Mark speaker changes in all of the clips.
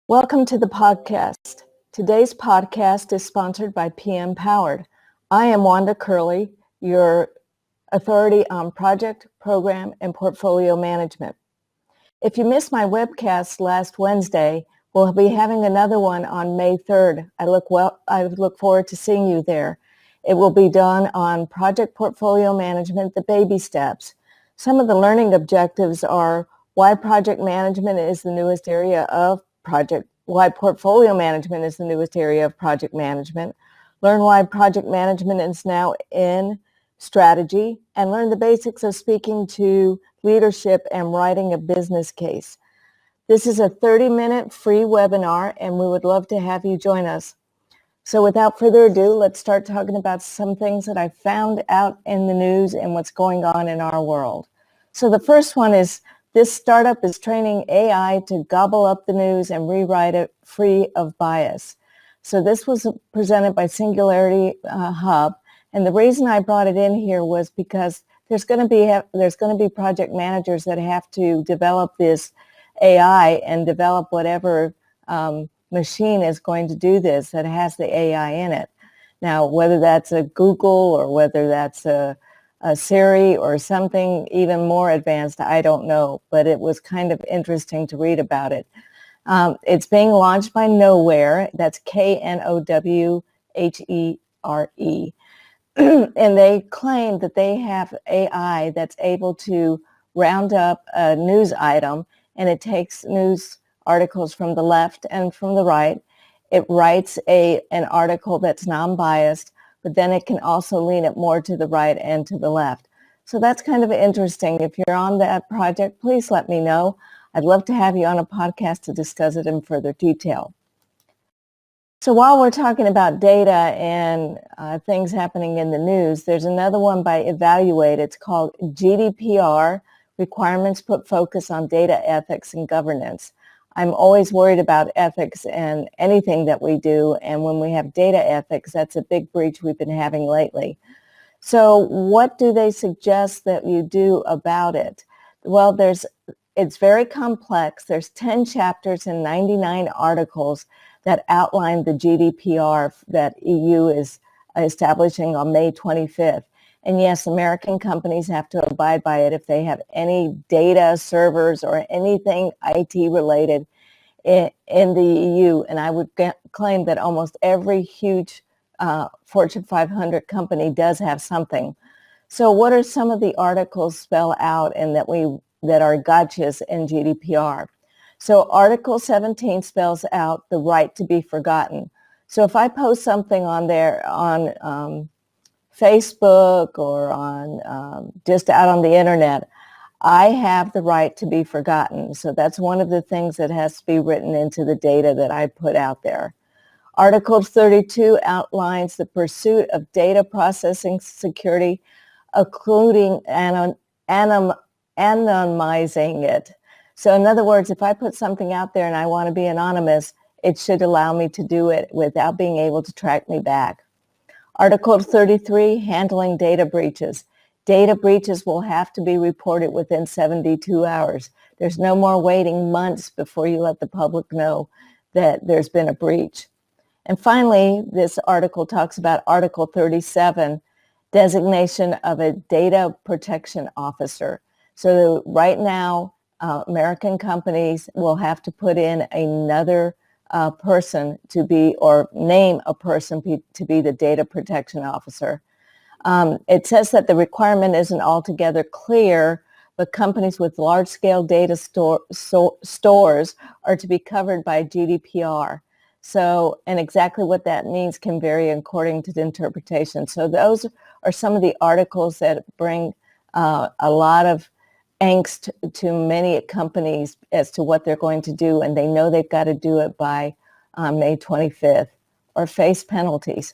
Speaker 1: Welcome to the podcast. Today's podcast is sponsored by PM Powered. I am Wanda Curley, your authority on project, program, and portfolio management. If you missed my webcast last Wednesday, we'll be having another one on May 3rd. I look forward to seeing you there. It will be done on project portfolio management, the baby steps. Some of the learning objectives are why project management is the newest area of why portfolio management is the newest area of project management, learn why project management is now in strategy, and learn the basics of speaking to leadership and writing a business case. This is a 30-minute free webinar, and we would love to have you join us. So without further ado, let's start talking about some things that I found out in the news and what's going on in our world. So the first one is this startup is training AI to gobble up the news and rewrite it free of bias. So this was presented by Singularity Hub, and the reason I brought it in here was because there's going to be project managers that have to develop this AI and develop whatever machine is going to do this that has the AI in it. Now, whether that's a Google or whether that's a Siri or something even more advanced, I don't know, but it was kind of interesting to read about it. It's being launched by Knowhere, that's Knowhere, and they claim that they have AI that's able to round up a news item, and it takes news articles from the left and from the right. It writes an article that's non-biased, but then it can also lean it more to the right and to the left. So that's kind of interesting. If you're on that project, please let me know. I'd love to have you on a podcast to discuss it in further detail. So while we're talking about data and things happening in the news, there's another one by Evaluate. It's called GDPR, Requirements Put Focus on Data Ethics and Governance. I'm always worried about ethics and anything that we do, and when we have data ethics, that's a big breach we've been having lately. So what do they suggest that you do about it? Well, it's very complex. There's 10 chapters and 99 articles that outline the GDPR that EU is establishing on May 25th. And yes, American companies have to abide by it if they have any data servers or anything IT related in the EU. And I would claim that almost every huge Fortune 500 company does have something. So what are some of the articles spell out and that are gotchas in GDPR? So Article 17 spells out the right to be forgotten. So if I post something on there on Facebook or on just out on the internet, I have the right to be forgotten. So that's one of the things that has to be written into the data that I put out there. Article 32 outlines the pursuit of data processing security, including anonymizing it. So in other words, if I put something out there and I want to be anonymous, it should allow me to do it without being able to track me back. Article 33, handling data breaches. Data breaches will have to be reported within 72 hours. There's no more waiting months before you let the public know that there's been a breach. And finally, this article talks about Article 37, designation of a data protection officer. So right now, American companies will have to put in another person to be, or name a person to be the data protection officer. It says that the requirement isn't altogether clear, but companies with large-scale data stores are to be covered by GDPR. So, and exactly what that means can vary according to the interpretation. So those are some of the articles that bring a lot of angst to many companies as to what they're going to do, and they know they've got to do it by May 25th or face penalties.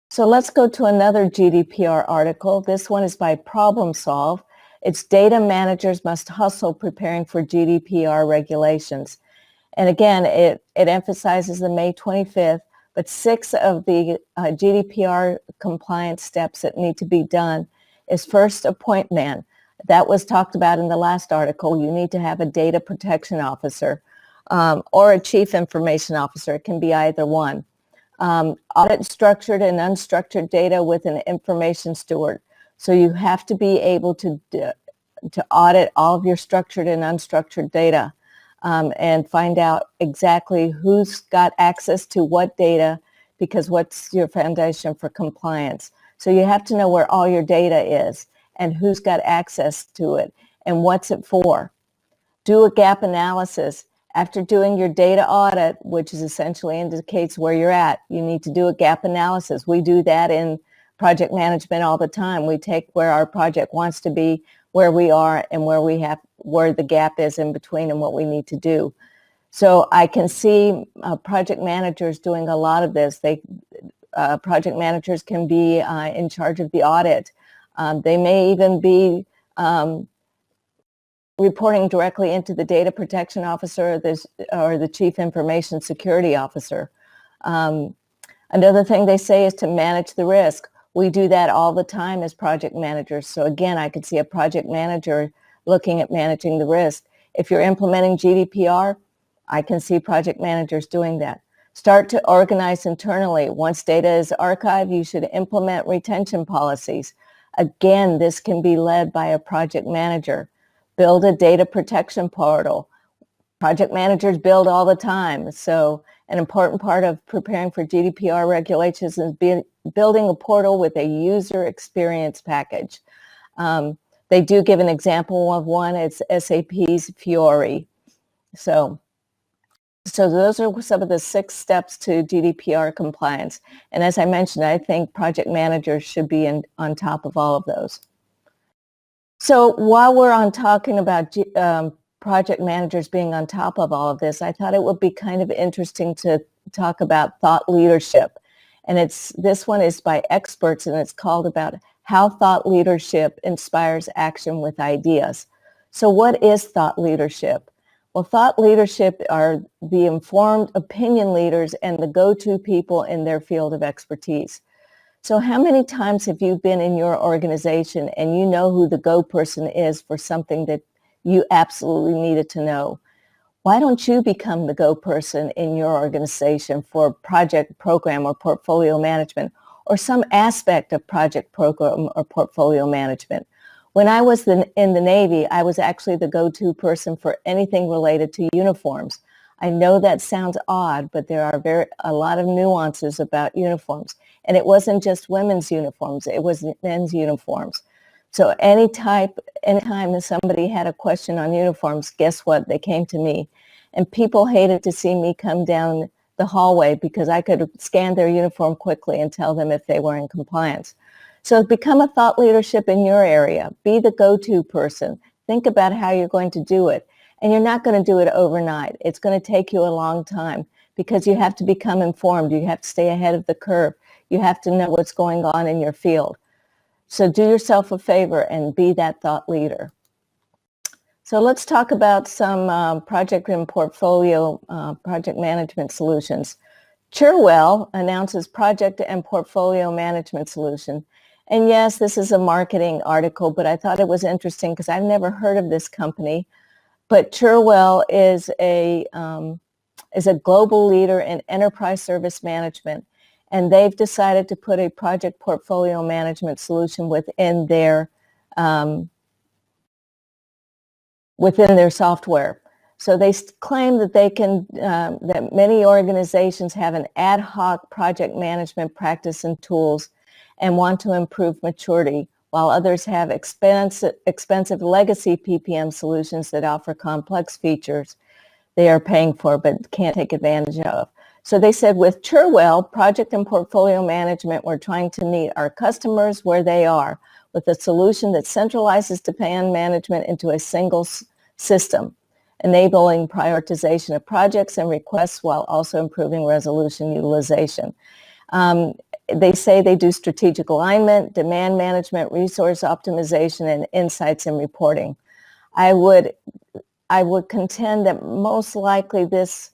Speaker 1: So let's go to another GDPR article. This one is by Problem Solve. It's data managers must hustle preparing for GDPR regulations. And again, it emphasizes the May 25th, but 6 of the GDPR compliance steps that need to be done is first, appointment. That was talked about in the last article. You need to have a data protection officer. or a chief information officer. It can be either one. Audit structured and unstructured data with an information steward. So you have to be able to audit all of your structured and unstructured data and find out exactly who's got access to what data, because what's your foundation for compliance. So you have to know where all your data is and who's got access to it and what's it for. Do a gap analysis. After doing your data audit, which is essentially indicates where you're at, you need to do a gap analysis. We do that in project management all the time. We take where our project wants to be, where we are, and where the gap is in between and what we need to do. So I can see project managers doing a lot of this. Project managers can be in charge of the audit. They may even be reporting directly into the data protection officer or the chief information security officer. Another thing they say is to manage the risk. We do that all the time as project managers. So again, I could see a project manager looking at managing the risk. If you're implementing GDPR, I can see project managers doing that. Start to organize internally. Once data is archived, you should implement retention policies. Again, this can be led by a project manager. Build a data protection portal. Project managers build all the time. So an important part of preparing for GDPR regulations is building a portal with a user experience package. They do give an example of one. It's SAP's Fiori. So those are some of the 6 steps to GDPR compliance. And as I mentioned, I think project managers should be on top of all of those. So while we're on talking about project managers being on top of all of this, I thought it would be kind of interesting to talk about thought leadership. And this one is by experts, and it's called about how thought leadership inspires action with ideas. So what is thought leadership? Well, thought leadership are the informed opinion leaders and the go-to people in their field of expertise. So how many times have you been in your organization and you know who the go person is for something that you absolutely needed to know? Why don't you become the go person in your organization for project, program, or portfolio management, or some aspect of project, program, or portfolio management? When I was in the Navy, I was actually the go-to person for anything related to uniforms. I know that sounds odd, but there are a lot of nuances about uniforms. And it wasn't just women's uniforms, it was men's uniforms. So anytime somebody had a question on uniforms, guess what? They came to me. And people hated to see me come down the hallway because I could scan their uniform quickly and tell them if they were in compliance. So become a thought leadership in your area. Be the go-to person. Think about how you're going to do it. And you're not going to do it overnight. It's going to take you a long time because you have to become informed. You have to stay ahead of the curve. You have to know what's going on in your field. So do yourself a favor and be that thought leader. So let's talk about some project and portfolio project management solutions. TrueWell announces project and portfolio management solution. And yes, this is a marketing article, but I thought it was interesting because I've never heard of this company. But TrueWell is a global leader in enterprise service management, and they've decided to put a project portfolio management solution within their software. So they claim that that many organizations have an ad hoc project management practice and tools and want to improve maturity, while others have expensive legacy PPM solutions that offer complex features they are paying for but can't take advantage of. So they said with TrueWell, project and portfolio management, we're trying to meet our customers where they are with a solution that centralizes demand management into a single system, enabling prioritization of projects and requests while also improving resolution utilization. They say they do strategic alignment, demand management, resource optimization, and insights and reporting. I would contend that most likely this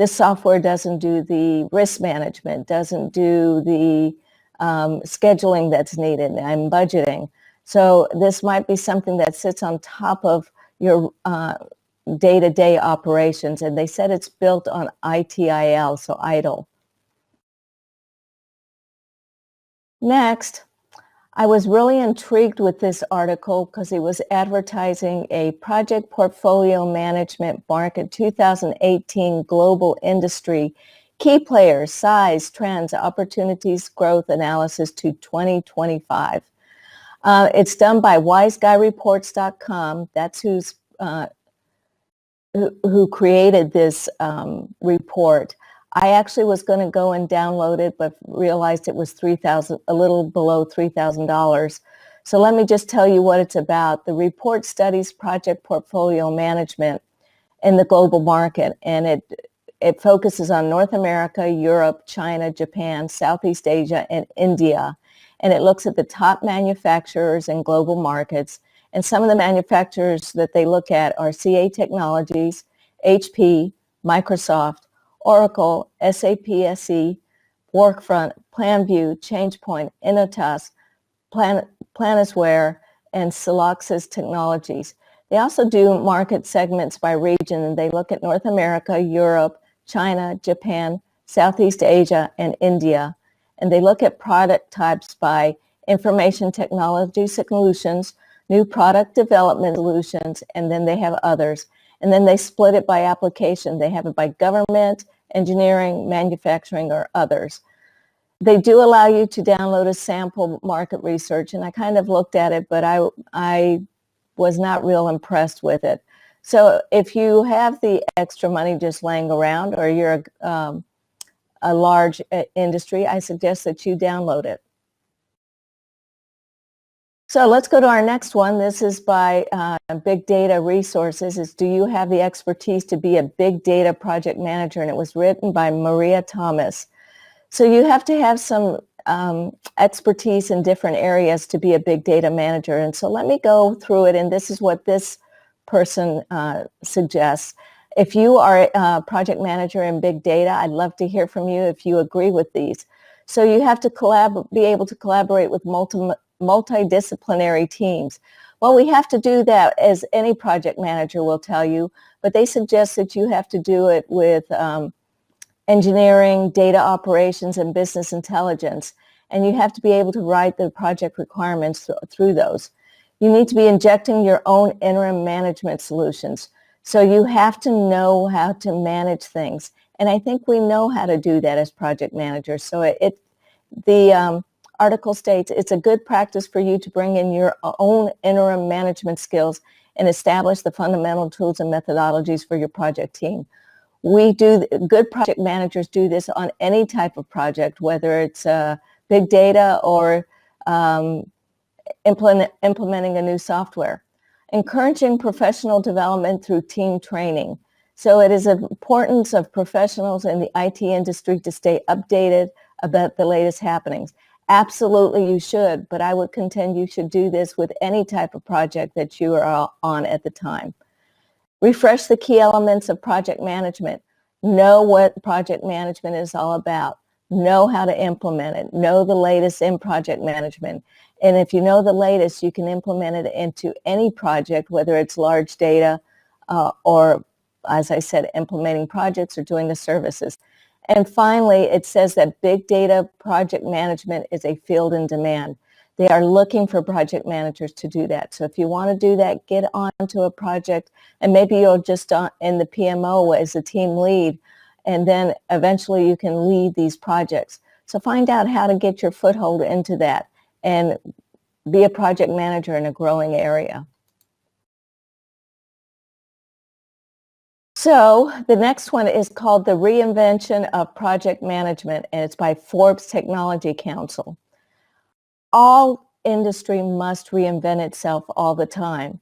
Speaker 1: software doesn't do the risk management, doesn't do the scheduling that's needed and budgeting. So this might be something that sits on top of your day-to-day operations, and they said it's built on ITIL, so idle. Next, I was really intrigued with this article because it was advertising a project portfolio management market 2018 global industry, key players, size, trends, opportunities, growth analysis to 2025. It's done by WiseGuyReports.com. That's who created this report. I actually was going to go and download it, but realized it was a little below $3,000. So let me just tell you what it's about. The report studies project portfolio management in the global market, and it focuses on North America, Europe, China, Japan, Southeast Asia, and India. And it looks at the top manufacturers in global markets. And some of the manufacturers that they look at are CA Technologies, HP, Microsoft, Oracle, SAP SE, Workfront, PlanView, ChangePoint, Innotas, Planisware, and Siloxys Technologies. They also do market segments by region, and they look at North America, Europe, China, Japan, Southeast Asia, and India. And they look at product types by information technology solutions, new product development solutions, and then they have others. And then they split it by application. They have it by government, engineering, manufacturing, or others. They do allow you to download a sample market research, and I kind of looked at it, but I was not real impressed with it. So if you have the extra money just laying around, or you're a large industry, I suggest that you download it. So let's go to our next one. This is by Big Data Resources. Is do you have the expertise to be a big data project manager? And it was written by Maria Thomas. So you have to have some expertise in different areas to be a big data manager. And so let me go through it. And this is what this person suggests. If you are a project manager in big data, I'd love to hear from you if you agree with these. So you have to be able to collaborate with multidisciplinary teams. Well, we have to do that, as any project manager will tell you, but they suggest that you have to do it with engineering, data operations, and business intelligence. And you have to be able to write the project requirements through those. You need to be injecting your own interim management solutions. So you have to know how to manage things. And I think we know how to do that as project managers. So the article states it's a good practice for you to bring in your own interim management skills and establish the fundamental tools and methodologies for your project team. Good project managers do this on any type of project, whether it's big data or implementing a new software. Encouraging professional development through team training. So it is the importance of professionals in the IT industry to stay updated about the latest happenings. Absolutely you should, but I would contend you should do this with any type of project that you are on at the time. Refresh the key elements of project management. Know what project management is all about. Know how to implement it. Know the latest in project management. And if you know the latest, you can implement it into any project, whether it's large data or, as I said, implementing projects or doing the services. And finally, it says that big data project management is a field in demand. They are looking for project managers to do that. So if you want to do that, get onto a project, and maybe you'll just in the PMO as a team lead, and then eventually you can lead these projects. So find out how to get your foothold into that and be a project manager in a growing area. So the next one is called The Reinvention of Project Management, and it's by Forbes Technology Council. All industry must reinvent itself all the time,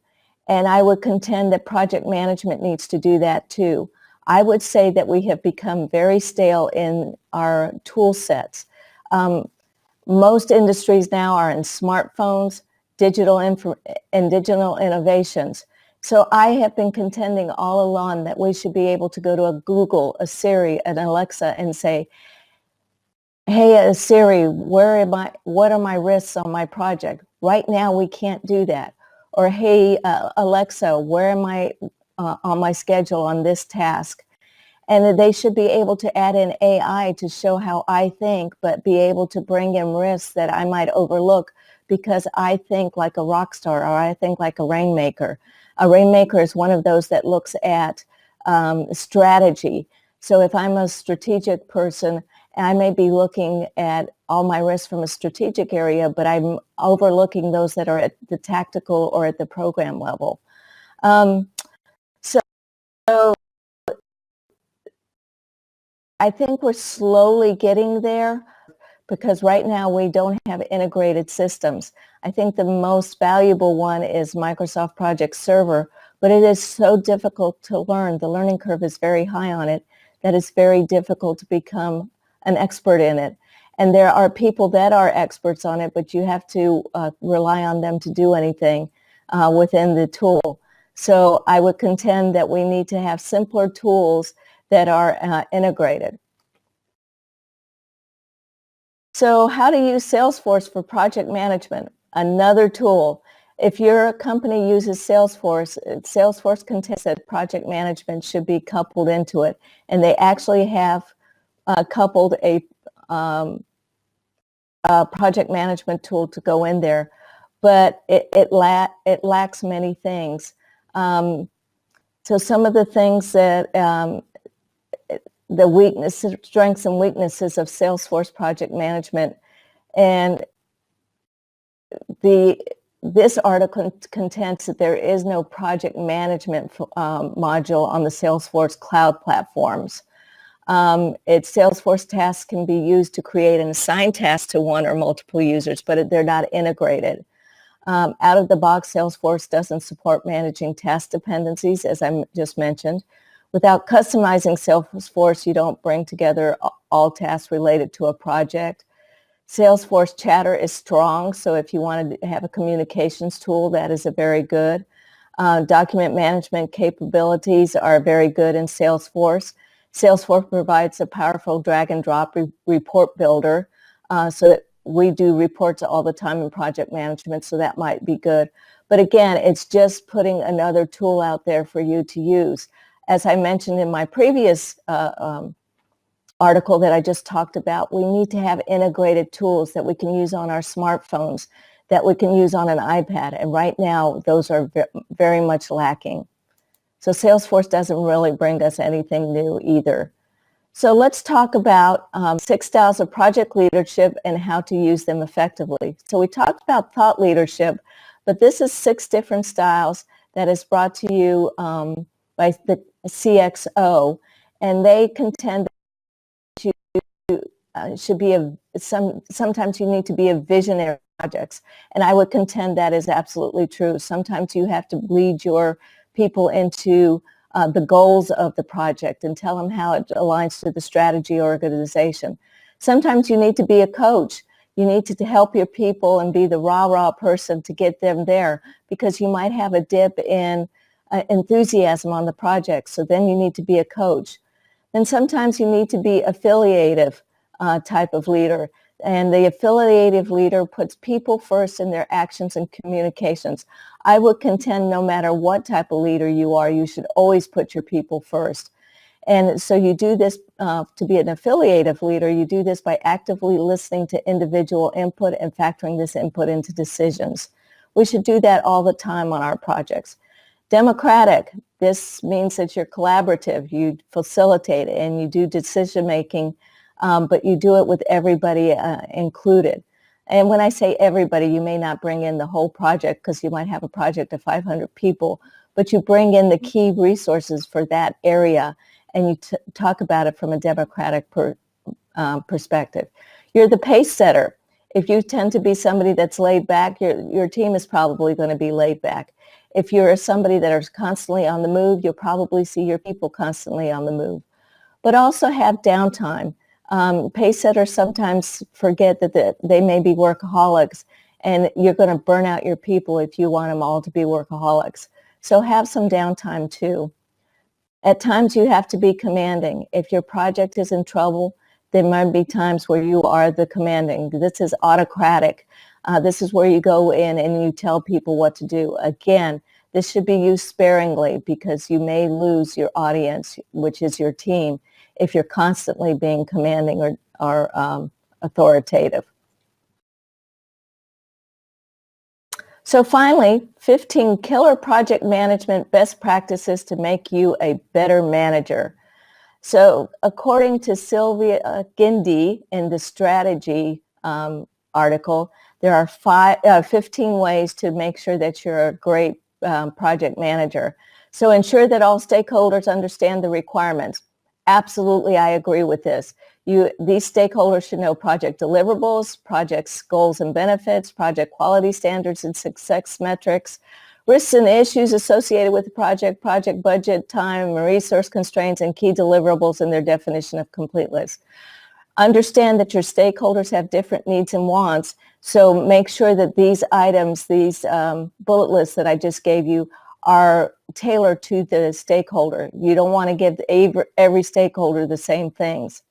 Speaker 1: and I would contend that project management needs to do that too. I would say that we have become very stale in our tool sets. Most industries now are in smartphones, digital innovations. So I have been contending all along that we should be able to go to a Google, a Siri, an Alexa and say, hey, Siri, what are my risks on my project? Right now, we can't do that. Or, hey, Alexa, where are my on my schedule on this task. And that they should be able to add in AI to show how I think, but be able to bring in risks that I might overlook because I think like a rock star or I think like a rainmaker. A rainmaker is one of those that looks at strategy. So if I'm a strategic person, I may be looking at all my risks from a strategic area, but I'm overlooking those that are at the tactical or at the program level. So I think we're slowly getting there because right now we don't have integrated systems. I think the most valuable one is Microsoft Project Server, but it is so difficult to learn. The learning curve is very high on it that it's very difficult to become an expert in it. And there are people that are experts on it, but you have to rely on them to do anything within the tool. So I would contend that we need to have simpler tools that are integrated. So how to use Salesforce for project management, another tool. If your company uses Salesforce, Salesforce contends that project management should be coupled into it. And they actually have coupled a project management tool to go in there. But it lacks many things. So some of the things that the weaknesses, strengths and weaknesses of Salesforce project management. And this article contends that there is no project management module on the Salesforce cloud platforms. Salesforce tasks can be used to create and assign tasks to one or multiple users, but they're not integrated. Out of the box, Salesforce doesn't support managing task dependencies, as I just mentioned. Without customizing Salesforce, you don't bring together all tasks related to a project. Salesforce Chatter is strong, so if you want to have a communications tool, that is a very good. Document management capabilities are very good in Salesforce. Salesforce provides a powerful drag and drop report builder so that we do reports all the time in project management, so that might be good. But again, it's just putting another tool out there for you to use. As I mentioned in my previous article that I just talked about, we need to have integrated tools that we can use on our smartphones, that we can use on an iPad. And right now, those are very much lacking. So Salesforce doesn't really bring us anything new either. So let's talk about 6 styles of project leadership and how to use them effectively. So we talked about thought leadership, but this is 6 different styles that is brought to you by the CXO, and they contend that you should be sometimes you need to be a visionary projects, and I would contend that is absolutely true. Sometimes you have to lead your people into the goals of the project and tell them how it aligns to the strategy or organization. Sometimes you need to be a coach. You need to help your people and be the rah-rah person to get them there, because you might have a dip in enthusiasm on the project. So then you need to be a coach. And sometimes you need to be affiliative type of leader. And the affiliative leader puts people first in their actions and communications. I would contend no matter what type of leader you are, you should always put your people first. And so you do this to be an affiliative leader. You do this by actively listening to individual input and factoring this input into decisions. We should do that all the time on our projects. Democratic, this means that you're collaborative, you facilitate, and you do decision making, but you do it with everybody included. And when I say everybody, you may not bring in the whole project, because you might have a project of 500 people, but you bring in the key resources for that area, and you talk about it from a democratic perspective. You're the pace setter. If you tend to be somebody that's laid back, your team is probably going to be laid back. If you're somebody that is constantly on the move, you'll probably see your people constantly on the move. But also have downtime. Pace setters sometimes forget that they may be workaholics, and you're going to burn out your people if you want them all to be workaholics. So have some downtime too. At times you have to be commanding. If your project is in trouble, there might be times where you are the commanding. This is autocratic. This is where you go in and you tell people what to do. Again, This should be used sparingly because you may lose your audience, which is your team, if you're constantly being commanding or authoritative. So finally, 15 killer project management best practices to make you a better manager. So according to Sylvia Gindi in the strategy article, there are 15 ways to make sure that you're a great project manager. So ensure that all stakeholders understand the requirements. Absolutely, I agree with this. These stakeholders should know project deliverables, project goals and benefits, project quality standards and success metrics, risks and issues associated with the project budget, time, and resource constraints, and key deliverables and their definition of completeness. Understand that your stakeholders have different needs and wants, so make sure that these items, these bullet lists that I just gave you, are tailored to the stakeholder. You don't want to give every stakeholder the same things.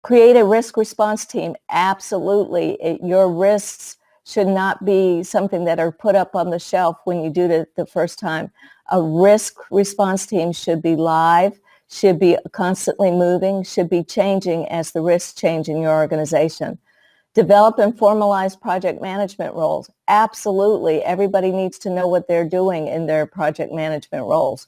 Speaker 1: Create a risk response team. Absolutely. Your risks should not be something that are put up on the shelf when you do it the first time. A risk response team should be live, should be constantly moving, should be changing as the risks change in your organization. Develop and formalize project management roles. Absolutely. Everybody needs to know what they're doing in their project management roles.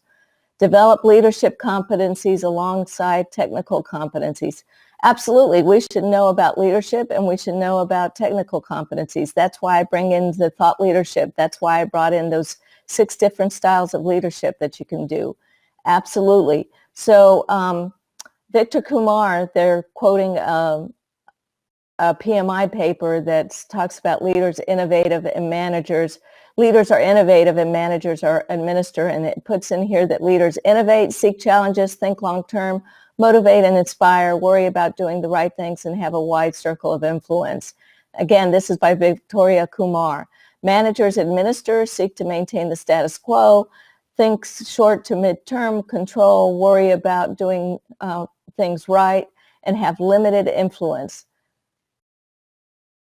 Speaker 1: Develop leadership competencies alongside technical competencies. Absolutely. We should know about leadership and we should know about technical competencies. That's why I bring in the thought leadership. That's why I brought in those 6 different styles of leadership that you can do. Absolutely. So Victor Kumar, they're quoting a PMI paper that talks about leaders innovative and managers. Leaders are innovative and managers are administer, and it puts in here that leaders innovate, seek challenges, think long-term, motivate and inspire, worry about doing the right things, and have a wide circle of influence. Again, this is by Victoria Kumar. Managers administer, seek to maintain the status quo, think short to mid-term, control, worry about doing things right, and have limited influence.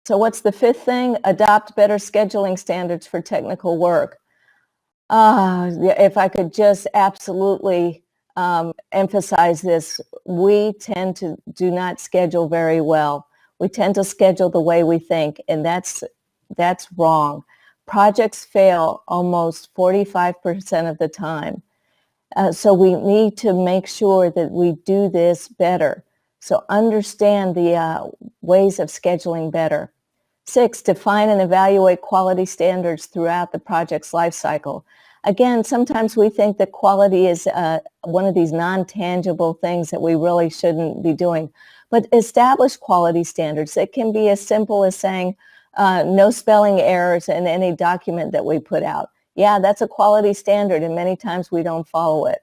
Speaker 1: So what's the 5th thing? Adopt better scheduling standards for technical work. If I could just absolutely emphasize this, we tend to do not schedule very well. We tend to schedule the way we think, and that's wrong. Projects fail almost 45% of the time. So we need to make sure that we do this better. So understand the ways of scheduling better. 6, define and evaluate quality standards throughout the project's life cycle. Again, sometimes we think that quality is one of these non-tangible things that we really shouldn't be doing. But establish quality standards. It can be as simple as saying no spelling errors in any document that we put out. Yeah, that's a quality standard, and many times we don't follow it.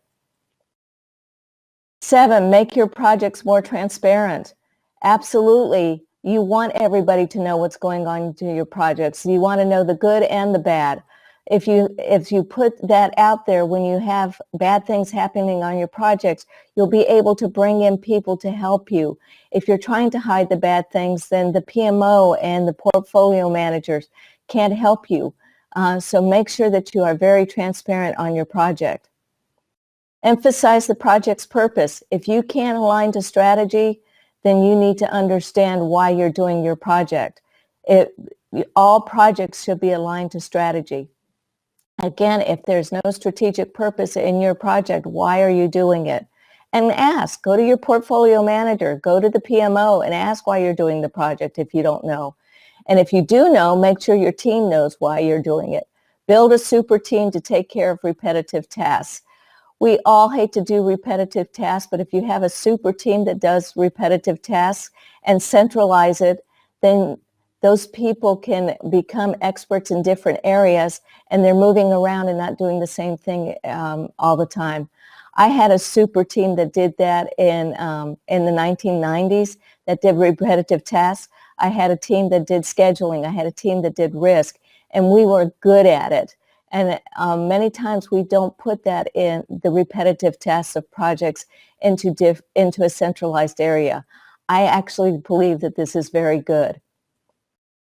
Speaker 1: 7, make your projects more transparent. Absolutely. You want everybody to know what's going on in your projects. You want to know the good and the bad. If you put that out there when you have bad things happening on your projects, you'll be able to bring in people to help you. If you're trying to hide the bad things, then the PMO and the portfolio managers can't help you. So make sure that you are very transparent on your project. Emphasize the project's purpose. If you can't align to strategy, then you need to understand why you're doing your project. All projects should be aligned to strategy. Again, if there's no strategic purpose in your project, why are you doing it? And ask, go to your portfolio manager, go to the PMO and ask why you're doing the project if you don't know. And if you do know, make sure your team knows why you're doing it. Build a super team to take care of repetitive tasks. We all hate to do repetitive tasks, but if you have a super team that does repetitive tasks and centralize it, then those people can become experts in different areas, and they're moving around and not doing the same thing all the time. I had a super team that did that in the 1990s that did repetitive tasks. I had a team that did scheduling. I had a team that did risk, and we were good at it. And many times we don't put that in the repetitive tasks of projects into a centralized area. I actually believe that this is very good.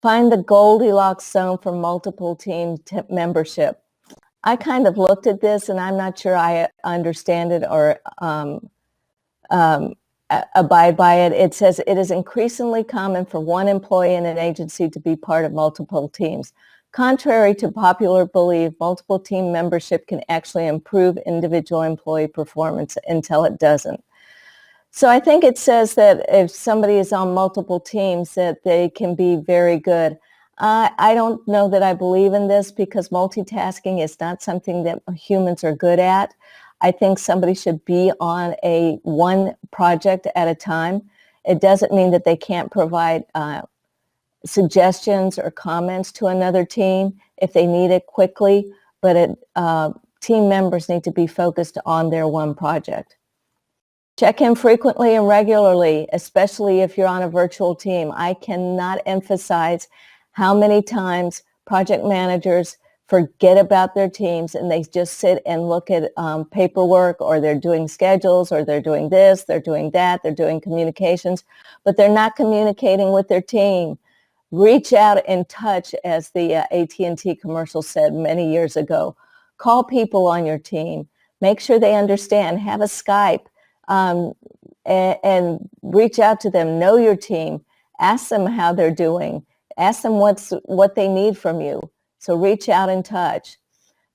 Speaker 1: Find the Goldilocks zone for multiple team membership. I kind of looked at this, and I'm not sure I understand it or um, abide by it. It says it is increasingly common for one employee in an agency to be part of multiple teams. Contrary to popular belief, multiple team membership can actually improve individual employee performance until it doesn't. So I think it says that if somebody is on multiple teams, that they can be very good. I don't know that I believe in this because multitasking is not something that humans are good at. I think somebody should be on one project at a time. It doesn't mean that they can't provide suggestions or comments to another team if they need it quickly, but team members need to be focused on their one project. Check in frequently and regularly, especially if you're on a virtual team. I cannot emphasize how many times project managers forget about their teams and they just sit and look at paperwork, or they're doing schedules, or they're doing this, they're doing that, they're doing communications, but they're not communicating with their team. Reach out and touch, as the AT&T commercial said many years ago. Call people on your team. Make sure they understand. Have a Skype. And reach out to them. Know your team. Ask them how they're doing. Ask them what they need from you. So reach out and touch.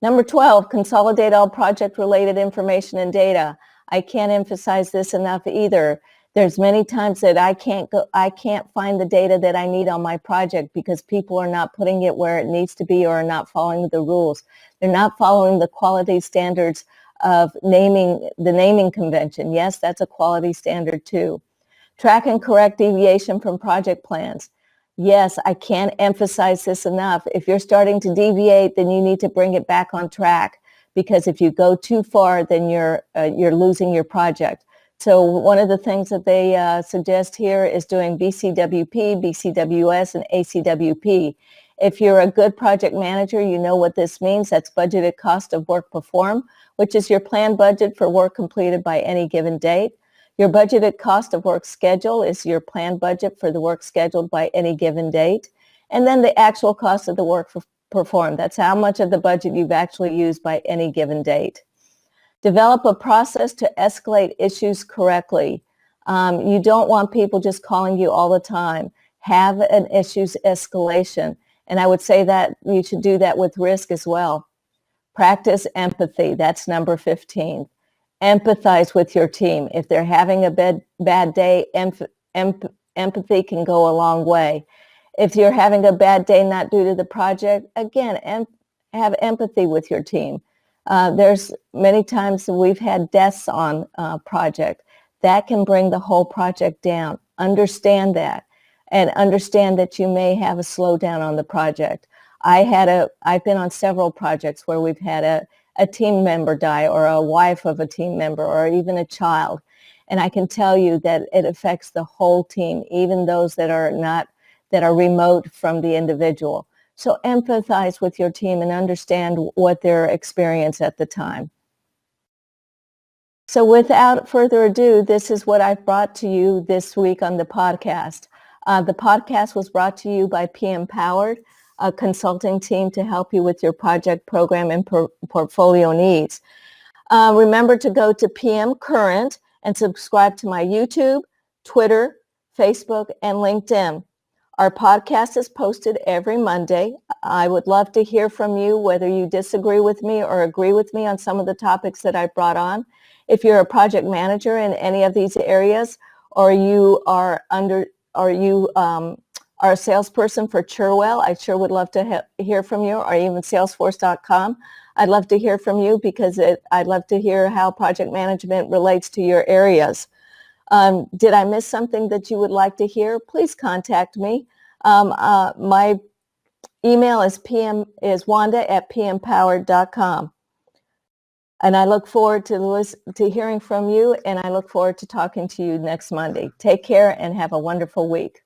Speaker 1: Number 12, consolidate all project-related information and data. I can't emphasize this enough either. There's many times that I can't find the data that I need on my project because people are not putting it where it needs to be or are not following the rules. They're not following the quality standards of the naming convention. Yes, that's a quality standard too. Track and correct deviation from project plans. Yes, I can't emphasize this enough. If you're starting to deviate, then you need to bring it back on track, because if you go too far, then you're losing your project. So one of the things that they suggest here is doing BCWP, BCWS, and ACWP. If you're a good project manager, you know what this means. That's budgeted cost of work performed, which is your planned budget for work completed by any given date. Your budgeted cost of work schedule is your planned budget for the work scheduled by any given date. And then the actual cost of the work performed. That's how much of the budget you've actually used by any given date. Develop a process to escalate issues correctly. You don't want people just calling you all the time. Have an issues escalation. And I would say that you should do that with risk as well. Practice empathy. That's number 15. Empathize with your team. If they're having a bad day, empathy can go a long way. If you're having a bad day not due to the project, again, have empathy with your team. There's many times that we've had deaths on a project. That can bring the whole project down. Understand that, and understand that you may have a slowdown on the project. I've been on several projects where we've had a team member die, or a wife of a team member, or even a child. And I can tell you that it affects the whole team, even those that are remote from the individual. So empathize with your team and understand what their experience at the time. So without further ado, this is what I've brought to you this week on the podcast. The podcast was brought to you by PM Powered, a consulting team to help you with your project, program, and portfolio needs. Remember to go to PM Current and subscribe to my YouTube, Twitter, Facebook, and LinkedIn. Our podcast is posted every Monday. I would love to hear from you, whether you disagree with me or agree with me on some of the topics that I brought on. If you're a project manager in any of these areas, or you are a salesperson for TrueWell, I sure would love to hear from you, or even Salesforce.com. I'd love to hear from you because I'd love to hear how project management relates to your areas. Did I miss something that you would like to hear? Please contact me. My email is wanda@pmpowered.com. And I look forward to hearing from you, and I look forward to talking to you next Monday. Take care and have a wonderful week.